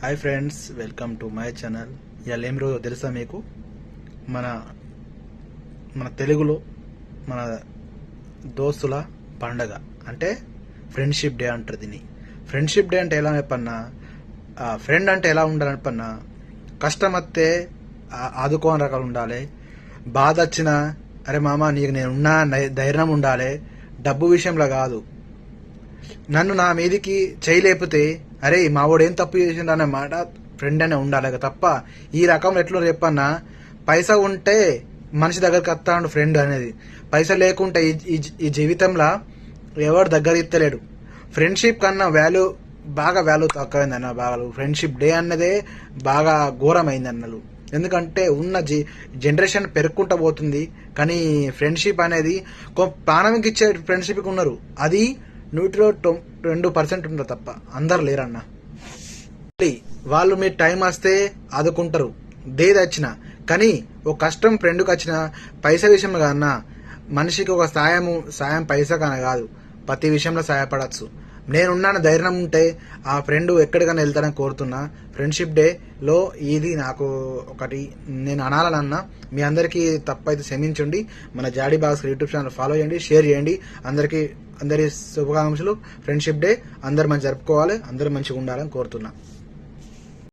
Hi friends, welcome to my channel. ఇవాళ ఏం రోజు తెలుసా మీకు? మన మన తెలుగులో మన దోస్తుల పండగ అంటే ఫ్రెండ్షిప్ డే అంటారు దీన్ని. ఫ్రెండ్షిప్ డే అంటే ఎలా చెప్పన్నా, ఫ్రెండ్ అంటే ఎలా ఉండాలనిపన్నా, కష్టం వస్తే ఆదుకోని రకాలు ఉండాలి, బాధ వచ్చినా అరే మామ నీకు నేను ఉన్నా ధైర్యం ఉండాలి. డబ్బు విషయంలో కాదు, నన్ను నా మీదికి చేయలేపితే అరే మావాడు ఏం తప్పు చేసిండు అనే మాట ఫ్రెండ్ అనే ఉండాలి తప్ప ఈ రకంలో ఎట్లా చెప్పన్నా, పైసా ఉంటే మనిషి దగ్గరికి వస్తాడు ఫ్రెండ్ అనేది, పైసా లేకుంటే ఈ జీవితంలో ఎవరు దగ్గర ఇస్తలేడు. ఫ్రెండ్షిప్ కన్నా బాగా వాల్యూ తక్కువైంది అన్న. బాగా ఫ్రెండ్షిప్ డే అన్నదే బాగా ఘోరమైంది అన్నలు. ఎందుకంటే ఉన్న జనరేషన్ పెరుక్కుంటూ పోతుంది, కానీ ఫ్రెండ్షిప్ అనేది ప్రాణంకి ఇచ్చే ఫ్రెండ్షిప్కి ఉన్నారు, అది 102% ఉంటారు తప్ప అందరు లేరన్న. వాళ్ళు మీ టైం వస్తే ఆదుకుంటారు దేది వచ్చినా, కానీ ఒక కష్టం ఫ్రెండ్కి వచ్చిన పైసా విషయంలో కన్నా మనిషికి ఒక సాయం పైసా కానీ కాదు, ప్రతి విషయంలో సహాయపడచ్చు. నేనున్నాను ధైర్యం ఉంటే ఆ ఫ్రెండ్ ఎక్కడికైనా వెళ్తానని కోరుతున్నా. ఫ్రెండ్షిప్ డే లో ఇది నాకు ఒకటి నేను అనాలనన్నా. మీ అందరికీ తప్పైతే క్షమించండి. మన జాడీ బాక్స్ యూట్యూబ్ ఛానల్ ఫాలో చేయండి, షేర్ చేయండి. అందరి శుభాకాంక్షలు. ఫ్రెండ్షిప్ డే అందరు మంచి జరుపుకోవాలి, అందరూ మంచిగా ఉండాలని కోరుతున్నా.